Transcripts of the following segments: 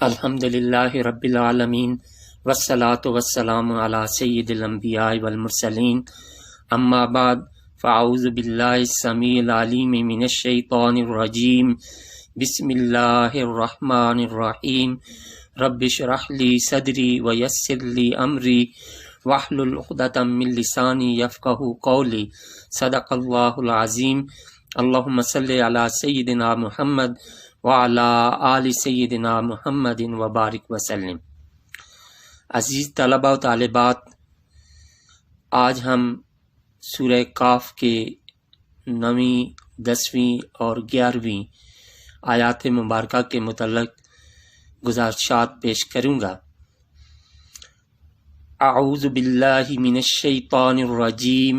الحمدللہ رب العالمین والصلاة والسلام علی سید الانبیاء والمرسلین اما بعد فاعوذ باللہ السمیع العلیم من الشیطان الرجیم بسم اللہ الرحمن الرحیم رب اشرح لی صدری ویسر لی امری واحلل عقدۃ من لسانی یفقہوا قولی صدق اللہ العظیم اللہم صلی علی سیدنا محمد وعلی آل سیدنا محمد وبارک وسلم۔ عزیز طلبہ و طالبات، آج ہم سورہ کاف کے 9ویں 10ویں اور 11ویں آیات مبارکہ کے متعلق گزارشات پیش کروں گا۔ اعوذ باللہ من الشیطان الرجیم،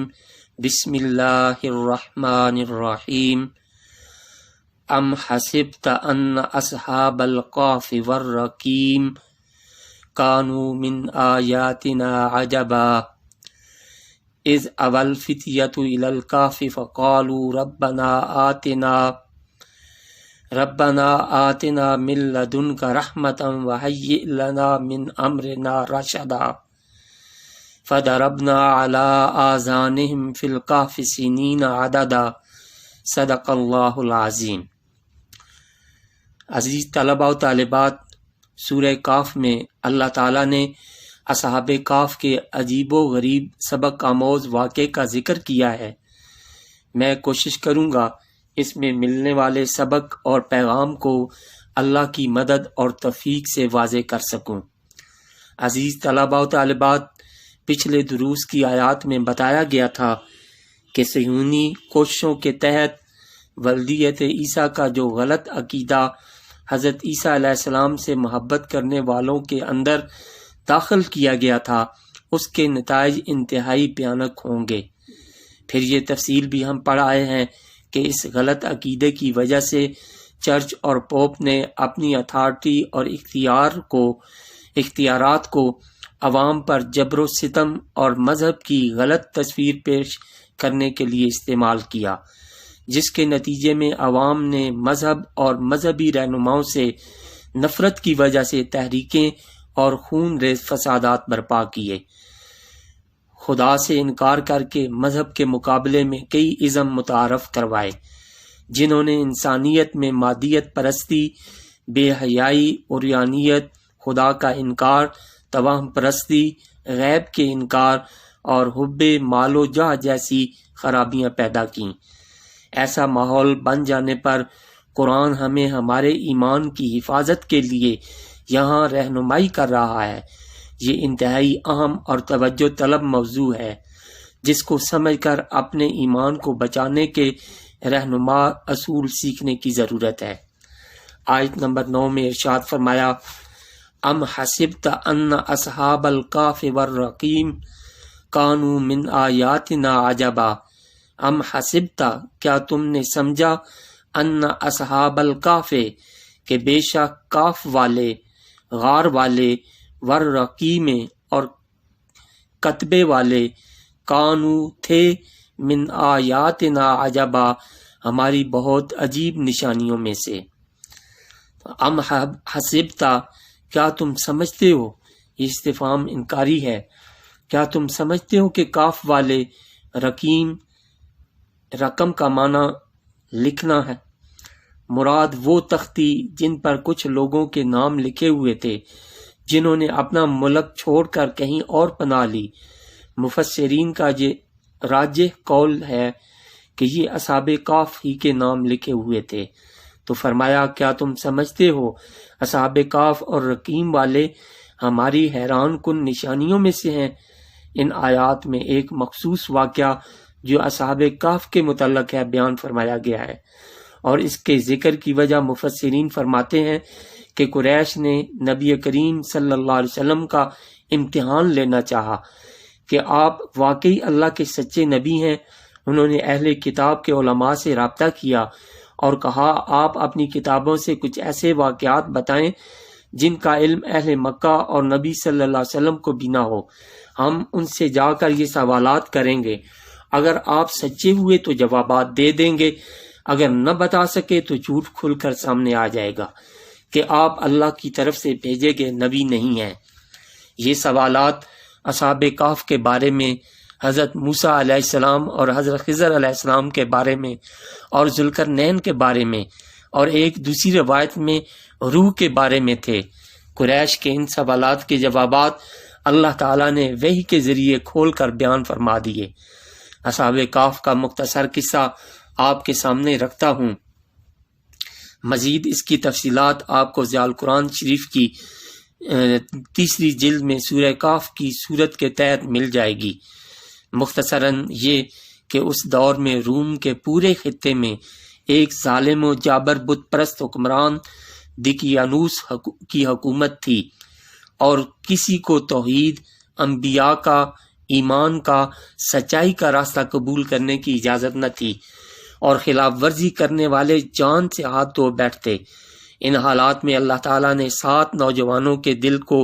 بسم اللہ الرحمن الرحیم۔ ام حسبت ان اصحاب القاف والرقیم کانوا من آیاتنا عجبا اذ اوى الفتية الى الكهف فقالوا ربنا آتنا من لدنك رحمة وهيئ لنا من امرنا رشدا فضربنا على آذانهم في الكهف سنين عددا صدق اللہ العظیم۔ عزیز طلبہ و طالبات، سورہ کاف میں اللہ تعالیٰ نے اصحاب کاف کے عجیب و غریب سبق آموز واقعے کا ذکر کیا ہے۔ میں کوشش کروں گا اس میں ملنے والے سبق اور پیغام کو اللہ کی مدد اور توفیق سے واضح کر سکوں۔ عزیز طلبہ و طالبات، پچھلے دروس کی آیات میں بتایا گیا تھا کہ صہیونی کوششوں کے تحت ولدیت عیسیٰ کا جو غلط عقیدہ حضرت عیسیٰ علیہ السلام سے محبت کرنے والوں کے اندر داخل کیا گیا تھا، اس کے نتائج انتہائی بھیانک ہوں گے۔ پھر یہ تفصیل بھی ہم پڑھ آئے ہیں کہ اس غلط عقیدے کی وجہ سے چرچ اور پوپ نے اپنی اتھارٹی اور اختیارات کو عوام پر جبر و ستم اور مذہب کی غلط تصویر پیش کرنے کے لیے استعمال کیا، جس کے نتیجے میں عوام نے مذہب اور مذہبی رہنماؤں سے نفرت کی وجہ سے تحریکیں اور خون ریز فسادات برپا کیے۔ خدا سے انکار کر کے مذہب کے مقابلے میں کئی ازم متعارف کروائے، جنہوں نے انسانیت میں مادیت پرستی، بے حیائی، عریانیت، خدا کا انکار، توہم پرستی، غیب کے انکار اور حب مال و جاہ جیسی خرابیاں پیدا کیں۔ ایسا ماحول بن جانے پر قرآن ہمیں ہمارے ایمان کی حفاظت کے لیے یہاں رہنمائی کر رہا ہے۔ یہ انتہائی اہم اور توجہ طلب موضوع ہے، جس کو سمجھ کر اپنے ایمان کو بچانے کے رہنما اصول سیکھنے کی ضرورت ہے۔ آیت نمبر 9 میں ارشاد فرمایا، ام حسبت ان اصحاب الکهف والرقیم کانوا من آیاتنا عجبا۔ ام حسبتا، کیا تم نے سمجھا، ان اصحاب الکهف، کہ بے شک کاف والے، غار والے، والرقیم اور کتبے والے، کانوا تھے، من آیاتنا عجبا، ہماری بہت عجیب نشانیوں میں سے۔ ام حسبتا، کیا تم سمجھتے ہو، یہ استفہام انکاری ہے، کیا تم سمجھتے ہو کہ کاف والے، رقیم، رقم کا معنی لکھنا ہے، مراد وہ تختی جن پر کچھ لوگوں کے نام لکھے ہوئے تھے جنہوں نے اپنا ملک چھوڑ کر کہیں اور پناہ لی۔ مفسرین کا یہ راجح قول ہے کہ یہ اصحاب کاف ہی کے نام لکھے ہوئے تھے۔ تو فرمایا، کیا تم سمجھتے ہو اصحاب کاف اور رقیم والے ہماری حیران کن نشانیوں میں سے ہیں۔ ان آیات میں ایک مخصوص واقعہ جو اصحاب کاف کے متعلق ہے بیان فرمایا گیا ہے، اور اس کے ذکر کی وجہ مفسرین فرماتے ہیں کہ قریش نے نبی کریم صلی اللہ علیہ وسلم کا امتحان لینا چاہا کہ آپ واقعی اللہ کے سچے نبی ہیں۔ انہوں نے اہل کتاب کے علماء سے رابطہ کیا اور کہا، آپ اپنی کتابوں سے کچھ ایسے واقعات بتائیں جن کا علم اہل مکہ اور نبی صلی اللہ علیہ وسلم کو بھی نہ ہو، ہم ان سے جا کر یہ سوالات کریں گے، اگر آپ سچے ہوئے تو جوابات دے دیں گے، اگر نہ بتا سکے تو جھوٹ کھل کر سامنے آ جائے گا۔ کہ آپ اللہ کی طرف سے بھیجے گئے نبی نہیں ہیں؟ یہ سوالات اصحاب کہف کے بارے میں، حضرت موسیٰ علیہ السلام اور حضرت خضر علیہ السلام کے بارے میں، اور ذوالقرنین کے بارے میں، اور ایک دوسری روایت میں روح کے بارے میں تھے۔ قریش کے ان سوالات کے جوابات اللہ تعالیٰ نے وحی کے ذریعے کھول کر بیان فرما دیے۔ اصحاب کہف کا مختصر قصہ آپ کے سامنے رکھتا ہوں، مزید اس کی تفصیلات آپ کو ضیاء القرآن شریف کی 3 جلد میں سورہ کہف کی صورت کے تحت مل جائے گی۔ مختصراً یہ کہ اس دور میں روم کے پورے خطے میں ایک ظالم و جابر بت پرست حکمران دقیانوس کی حکومت تھی، اور کسی کو توحید، انبیاء کا، ایمان کا، سچائی کا راستہ قبول کرنے کی اجازت نہ تھی، اور خلاف ورزی کرنے والے جان سے ہاتھ دھو بیٹھتے۔ ان حالات میں اللہ تعالیٰ نے 7 نوجوانوں کے دل کو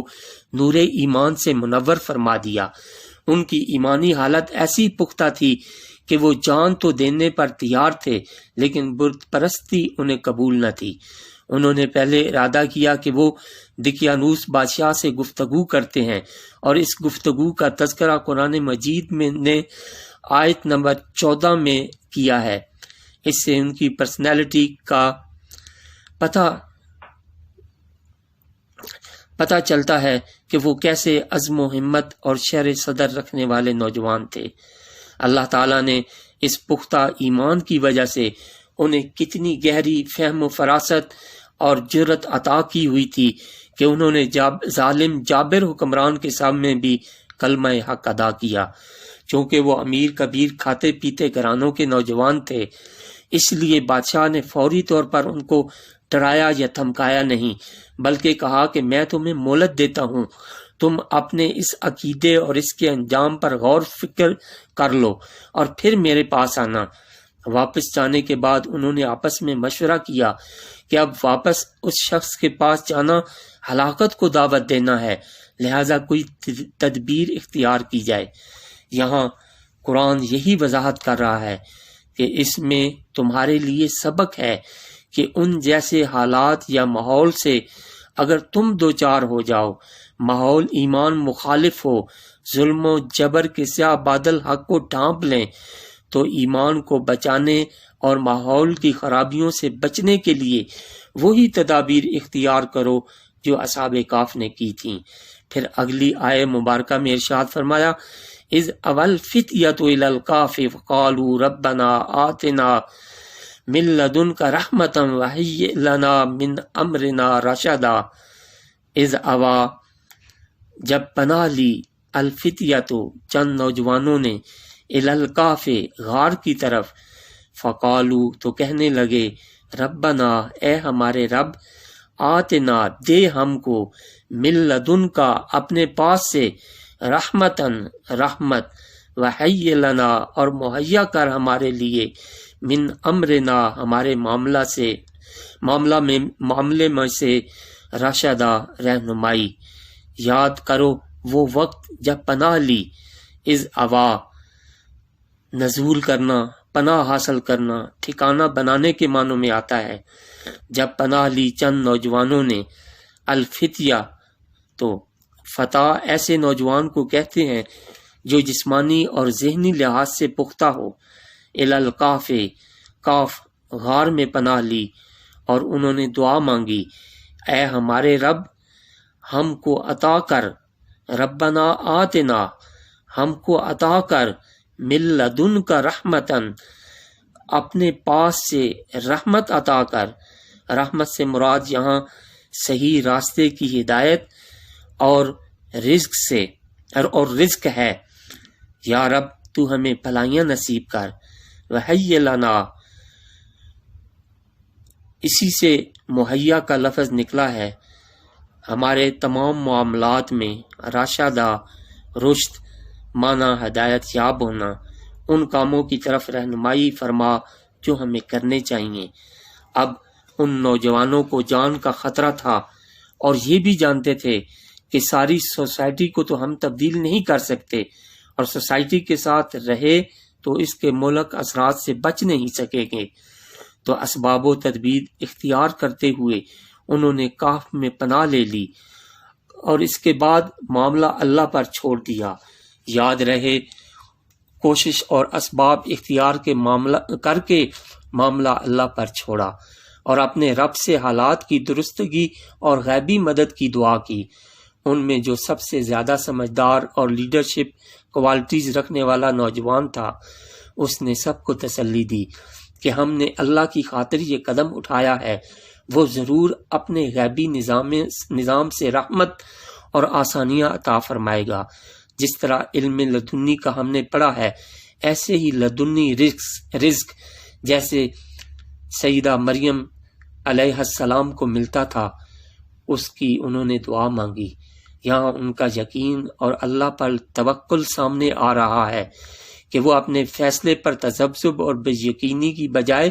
نور ایمان سے منور فرما دیا۔ ان کی ایمانی حالت ایسی پختہ تھی کہ وہ جان تو دینے پر تیار تھے، لیکن بت پرستی انہیں قبول نہ تھی۔ انہوں نے پہلے ارادہ کیا کہ وہ دقیانوس بادشاہ سے گفتگو کرتے ہیں، اور اس گفتگو کا تذکرہ قرآن مجید میں نے آیت نمبر 14 میں کیا ہے۔ اس سے ان کی پرسنالٹی کا پتہ چلتا ہے کہ وہ کیسے عزم و ہمت اور شرح صدر رکھنے والے نوجوان تھے۔ اللہ تعالیٰ نے اس پختہ ایمان کی وجہ سے انہیں کتنی گہری فہم و فراست اور جرأت عطا کی ہوئی تھی کہ انہوں نے ظالم جابر حکمران کے سامنے بھی کلمہ حق ادا کیا۔ چونکہ وہ امیر کبیر کھاتے پیتے گھرانوں کے نوجوان تھے، اس لیے بادشاہ نے فوری طور پر ان کو ڈرایا یا دھمکایا نہیں، بلکہ کہا کہ میں تمہیں مہلت دیتا ہوں، تم اپنے اس عقیدے اور اس کے انجام پر غور فکر کر لو اور پھر میرے پاس آنا۔ واپس جانے کے بعد انہوں نے آپس میں مشورہ کیا کہ اب واپس اس شخص کے پاس جانا ہلاکت کو دعوت دینا ہے، لہذا کوئی تدبیر اختیار کی جائے۔ یہاں قرآن یہی وضاحت کر رہا ہے کہ اس میں تمہارے لیے سبق ہے کہ ان جیسے حالات یا ماحول سے اگر تم دوچار ہو جاؤ، ماحول ایمان مخالف ہو، ظلم و جبر کے سیاہ بادل حق کو ڈھانپ لیں، تو ایمان کو بچانے اور ماحول کی خرابیوں سے بچنے کے لیے وہی تدابیر اختیار کرو جو اصحاب کہف نے کی تھیں۔ پھر اگلی آیہ مبارکہ میں ارشاد فرمایا، اذ اول فتیۃ الی الکہف فقالوا ربنا آتنا من لدنک رحمۃ وہیئ لنا من امرنا رشدا۔ اذ اوا، جب پناہ لی، الفتیۃ، چند نوجوانوں نے، الی الکہف، غار کی طرف، فقالو، تو کہنے لگے، ربنا، اے ہمارے رب، آتنا، دے ہم کو، من لدن کا، اپنے پاس سے، رحمتن، رحمت، وحی لنا، اور مہیا کر ہمارے لیے، من امرنا، ہمارے معاملے میں سے، رشدا، رہنمائی۔ یاد کرو وہ وقت جب پناہ لی۔ از اوا، نزول کرنا، پناہ حاصل کرنا، ٹھکانہ بنانے کے معنوں میں آتا ہے۔ جب پناہ لی چند نوجوانوں نے، الفتیہ، تو فتح ایسے نوجوان کو کہتے ہیں جو جسمانی اور ذہنی لحاظ سے پختہ ہو۔ الی الکہف، کاف، غار میں پناہ لی، اور انہوں نے دعا مانگی، اے ہمارے رب، ہم کو عطا کر، ربنا آتنا، ہم کو عطا کر، من لدن کا رحمتن، اپنے پاس سے رحمت عطا کر۔ رحمت سے مراد یہاں صحیح راستے کی ہدایت اور رزق ہے۔ یا رب، تو ہمیں بھلائیاں نصیب کر۔ وحی لنا، اسی سے مہیا کا لفظ نکلا ہے۔ ہمارے تمام معاملات میں راشدہ، رشد، معنی ہدایت یاب ہونا، ان کاموں کی طرف رہنمائی فرما جو ہمیں کرنے چاہیے۔ اب ان نوجوانوں کو جان کا خطرہ تھا، اور یہ بھی جانتے تھے کہ ساری سوسائٹی کو تو ہم تبدیل نہیں کر سکتے، اور سوسائٹی کے ساتھ رہے تو اس کے مہلک اثرات سے بچ نہیں سکیں گے۔ تو اسباب و تدبیر اختیار کرتے ہوئے انہوں نے کہف میں پناہ لے لی اور اس کے بعد معاملہ اللہ پر چھوڑ دیا۔ یاد رہے، کوشش اور اسباب اختیار کے معاملہ اللہ پر چھوڑا اور اپنے رب سے حالات کی درستگی اور غیبی مدد کی دعا کی۔ ان میں جو سب سے زیادہ سمجھدار اور لیڈرشپ کوالٹیز رکھنے والا نوجوان تھا، اس نے سب کو تسلی دی کہ ہم نے اللہ کی خاطر یہ قدم اٹھایا ہے، وہ ضرور اپنے غیبی نظام سے رحمت اور آسانیاں عطا فرمائے گا۔ جس طرح علم لدنی کا ہم نے پڑھا ہے، ایسے ہی لدنی رزق جیسے سیدہ مریم علیہ السلام کو ملتا تھا، اس کی انہوں نے دعا مانگی۔ یہاں ان کا یقین اور اللہ پر توکل سامنے آ رہا ہے کہ وہ اپنے فیصلے پر تذبذب اور بے یقینی کی بجائے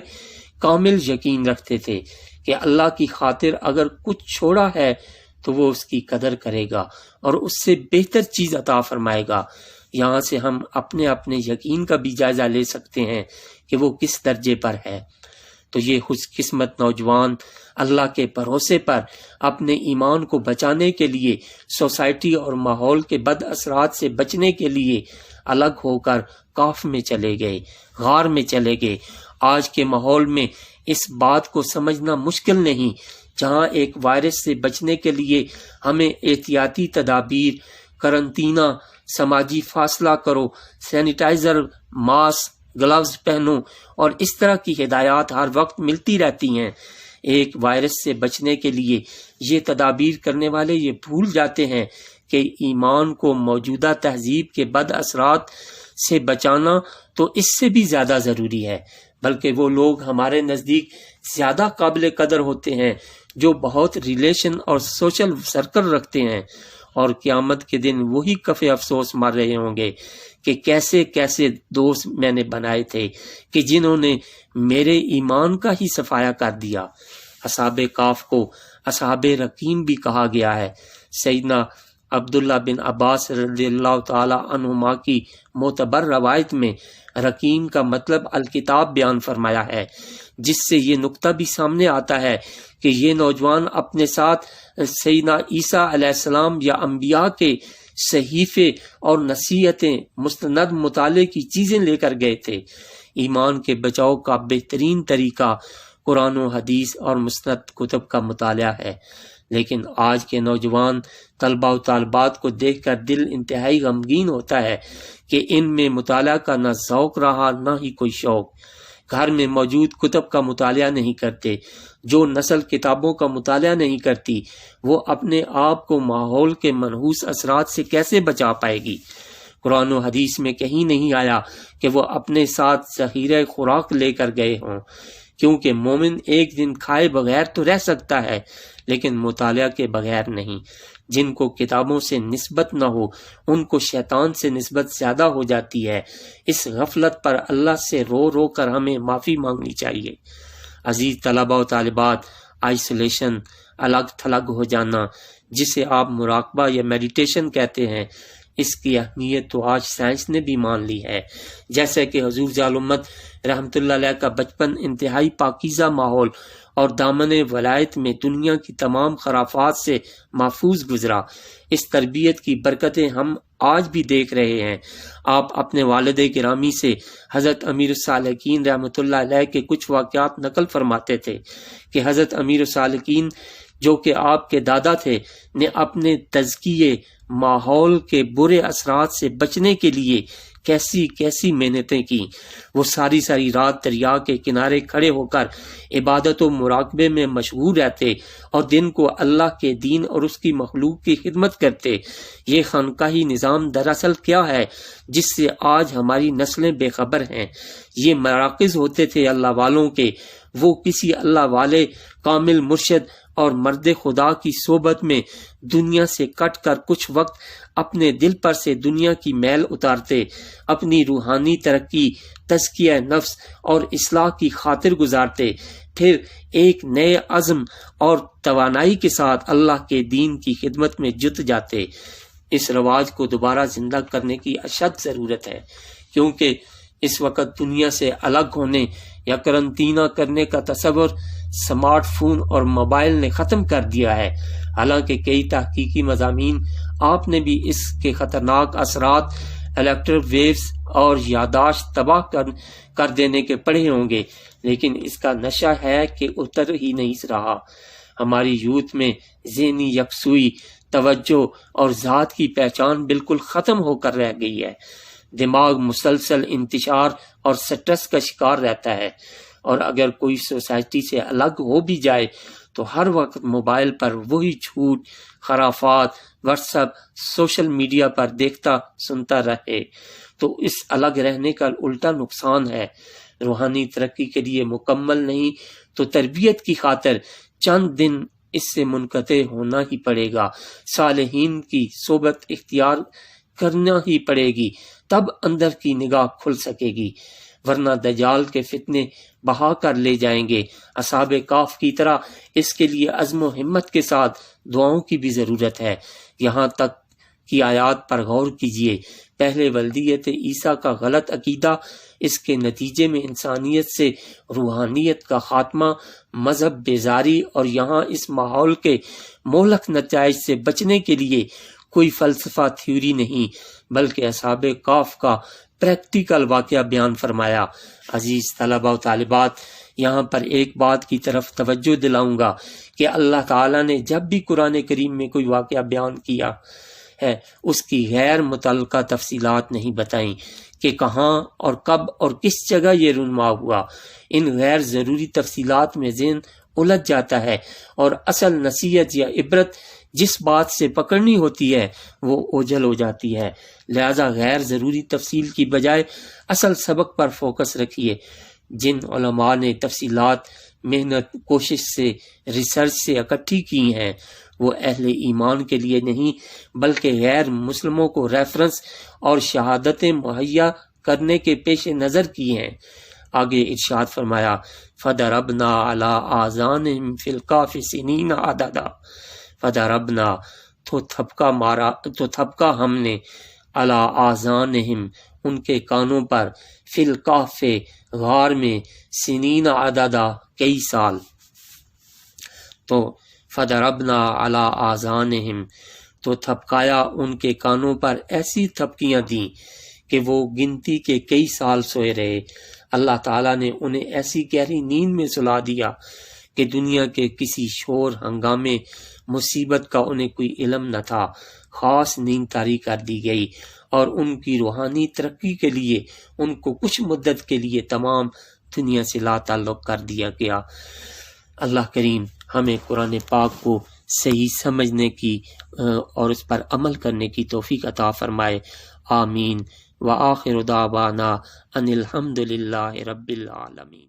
کامل یقین رکھتے تھے کہ اللہ کی خاطر اگر کچھ چھوڑا ہے تو وہ اس کی قدر کرے گا اور اس سے بہتر چیز عطا فرمائے گا۔ یہاں سے ہم اپنے یقین کا بھی جائزہ لے سکتے ہیں کہ وہ کس درجے پر ہے۔ تو یہ خوش قسمت نوجوان اللہ کے بھروسے پر اپنے ایمان کو بچانے کے لیے، سوسائٹی اور ماحول کے بد اثرات سے بچنے کے لیے الگ ہو کر کہف میں چلے گئے، غار میں چلے گئے۔ آج کے ماحول میں اس بات کو سمجھنا مشکل نہیں، جہاں ایک وائرس سے بچنے کے لیے ہمیں احتیاطی تدابیر، قرنطینہ، سماجی فاصلہ کرو، سینیٹائزر، ماسک، گلوز پہنو اور اس طرح کی ہدایات ہر وقت ملتی رہتی ہیں۔ ایک وائرس سے بچنے کے لیے یہ تدابیر کرنے والے یہ بھول جاتے ہیں کہ ایمان کو موجودہ تہذیب کے بد اثرات سے بچانا تو اس سے بھی زیادہ ضروری ہے، بلکہ وہ لوگ ہمارے نزدیک زیادہ قابل قدر ہوتے ہیں جو بہت ریلیشن اور سوشل سرکل رکھتے ہیں، اور قیامت کے دن وہی کف افسوس مار رہے ہوں گے کہ کیسے کیسے دوست میں نے بنائے تھے کہ جنہوں نے میرے ایمان کا ہی صفایا کر دیا۔ اصحاب کہف کو اصحاب رقیم بھی کہا گیا ہے۔ سیدنا عبداللہ بن عباس رضی اللہ تعالی عنہما کی معتبر روایت میں رقیم کا مطلب الکتاب بیان فرمایا ہے، جس سے یہ نقطہ بھی سامنے آتا ہے کہ یہ نوجوان اپنے ساتھ سیدنا عیسیٰ علیہ السلام یا انبیاء کے صحیفے اور نصیحتیں، مستند مطالعے کی چیزیں لے کر گئے تھے۔ ایمان کے بچاؤ کا بہترین طریقہ قرآن و حدیث اور مستند کتب کا مطالعہ ہے، لیکن آج کے نوجوان طلباء و طالبات کو دیکھ کر دل انتہائی غمگین ہوتا ہے کہ ان میں مطالعہ کا نہ ذوق رہا نہ ہی کوئی شوق۔ گھر میں موجود کتب کا مطالعہ نہیں کرتے۔ جو نسل کتابوں کا مطالعہ نہیں کرتی، وہ اپنے آپ کو ماحول کے منحوس اثرات سے کیسے بچا پائے گی؟ قرآن و حدیث میں کہیں نہیں آیا کہ وہ اپنے ساتھ ذخیرہ خوراک لے کر گئے ہوں، کیونکہ مومن ایک دن کھائے بغیر تو رہ سکتا ہے لیکن مطالعہ کے بغیر نہیں۔ جن کو کتابوں سے نسبت نہ ہو ان کو شیطان سے نسبت زیادہ ہو جاتی ہے۔ اس غفلت پر اللہ سے رو رو کر ہمیں معافی مانگنی چاہیے۔ عزیز طلباء و طالبات، آئسولیشن، الگ تھلگ ہو جانا، جسے آپ مراقبہ یا میڈیٹیشن کہتے ہیں، اس کی اہمیت تو آج سائنس نے بھی مان لی ہے۔ جیسے کہ حضور ذال امت رحمۃ اللہ علیہ کا بچپن انتہائی پاکیزہ ماحول اور دامن ولایت میں دنیا کی تمام خرافات سے محفوظ گزرا۔ اس تربیت کی برکتیں ہم آج بھی دیکھ رہے ہیں۔ آپ اپنے والد گرامی سے حضرت امیر السالکین رحمۃ اللہ علیہ کے کچھ واقعات نقل فرماتے تھے کہ حضرت امیر السالکین جو کہ آپ کے دادا تھے نے اپنے تزکیے ماحول کے برے اثرات سے بچنے کے لیے کیسی کیسی محنتیں کی۔ وہ ساری ساری رات دریا کے کنارے کھڑے ہو کر عبادت و مراقبے میں مشغول رہتے اور دن کو اللہ کے دین اور اس کی مخلوق کی خدمت کرتے۔ یہ خانقاہی نظام دراصل کیا ہے جس سے آج ہماری نسلیں بے خبر ہیں؟ یہ مراکز ہوتے تھے اللہ والوں کے۔ وہ کسی اللہ والے کامل مرشد اور مرد خدا کی صحبت میں دنیا سے کٹ کر کچھ وقت اپنے دل پر سے دنیا کی میل اتارتے، اپنی روحانی ترقی، تزکیہ نفس اور اصلاح کی خاطر گزارتے، پھر ایک نئے عزم اور توانائی کے ساتھ اللہ کے دین کی خدمت میں جت جاتے۔ اس رواج کو دوبارہ زندہ کرنے کی اشد ضرورت ہے، کیونکہ اس وقت دنیا سے الگ ہونے یا قرنطینہ کرنے کا تصور سمارٹ فون اور موبائل نے ختم کر دیا ہے۔ حالانکہ کئی تحقیقی مضامین آپ نے بھی اس کے خطرناک اثرات الیکٹرک ویوز اور یادداشت تباہ کر دینے کے پڑھے ہوں گے، لیکن اس کا نشہ ہے کہ اتر ہی نہیں رہا۔ ہماری یوتھ میں ذہنی یکسوئی، توجہ اور ذات کی پہچان بالکل ختم ہو کر رہ گئی ہے۔ دماغ مسلسل انتشار اور سٹریس کا شکار رہتا ہے، اور اگر کوئی سوسائٹی سے الگ ہو بھی جائے تو ہر وقت موبائل پر وہی جھوٹ، خرافات، واٹس ایپ، سوشل میڈیا پر دیکھتا سنتا رہے تو اس الگ رہنے کا الٹا نقصان ہے۔ روحانی ترقی کے لیے مکمل نہیں تو تربیت کی خاطر چند دن اس سے منقطع ہونا ہی پڑے گا۔ صالحین کی صحبت اختیار کرنا ہی پڑے گی، تب اندر کی نگاہ کھل سکے گی، ورنہ دجال کے فتنے بہا کر لے جائیں گے۔ اصحاب کہف کی طرح اس کے لیے عزم و ہمت کے ساتھ دعاؤں کی بھی ضرورت ہے۔ یہاں تک کی آیات پر غور کیجیے۔ پہلے ولدیت عیسیٰ کا غلط عقیدہ، اس کے نتیجے میں انسانیت سے روحانیت کا خاتمہ، مذہب بیزاری، اور یہاں اس ماحول کے مہلک نتائج سے بچنے کے لیے کوئی فلسفہ تھیوری نہیں بلکہ اصحاب کہف کا پریکٹیکل واقعہ بیان فرمایا۔ عزیز طلبہ و طالبات، یہاں پر ایک بات کی طرف توجہ دلاؤں گا کہ اللہ تعالیٰ نے جب بھی قرآن کریم میں کوئی واقعہ بیان کیا ہے اس کی غیر متعلقہ تفصیلات نہیں بتائیں کہ کہاں اور کب اور کس جگہ یہ رونما ہوا۔ ان غیر ضروری تفصیلات میں ذہن الجھ جاتا ہے اور اصل نصیحت یا عبرت جس بات سے پکڑنی ہوتی ہے وہ اوجھل ہو جاتی ہے۔ لہذا غیر ضروری تفصیل کی بجائے اصل سبق پر فوکس رکھیے۔ جن علماء نے تفصیلات محنت، کوشش سے، ریسرچ سے اکٹھی کی ہیں وہ اہل ایمان کے لیے نہیں بلکہ غیر مسلموں کو ریفرنس اور شہادتیں مہیا کرنے کے پیش نظر کی ہیں۔ آگے ارشاد فرمایا، فَضَرَبْنَا عَلَىٰ آذَانِهِمْ فِي الْكَهْفِ سِنِينَ عَدَدًا، فَضَرَبْنَا تو تھپکا ہم نے، عَلَىٰ آذَانِهِمْ ان کے کانوں پر، فِي الْكَهْفِ غار میں، سنین عددا کئی سال۔ تو فَضَرَبْنَا عَلَىٰ آذَانِهِمْ تو تھپکایا ان کے کانوں پر ایسی تھپکیاں دیں کہ وہ گنتی کے کئی سال سوئے رہے۔ اللہ تعالیٰ نے انہیں ایسی گہری نیند میں سلا دیا کہ دنیا کے کسی شور ہنگامے مصیبت کا انہیں کوئی علم نہ تھا۔ خاص نیند طاری کر دی گئی اور ان کی روحانی ترقی کے لیے ان کو کچھ مدت کے لیے تمام دنیا سے لا تعلق کر دیا گیا۔ اللہ کریم ہمیں قرآن پاک کو صحیح سمجھنے کی اور اس پر عمل کرنے کی توفیق عطا فرمائے۔ آمین۔ وآخر دعوانا ان الحمد للہ رب العالمین۔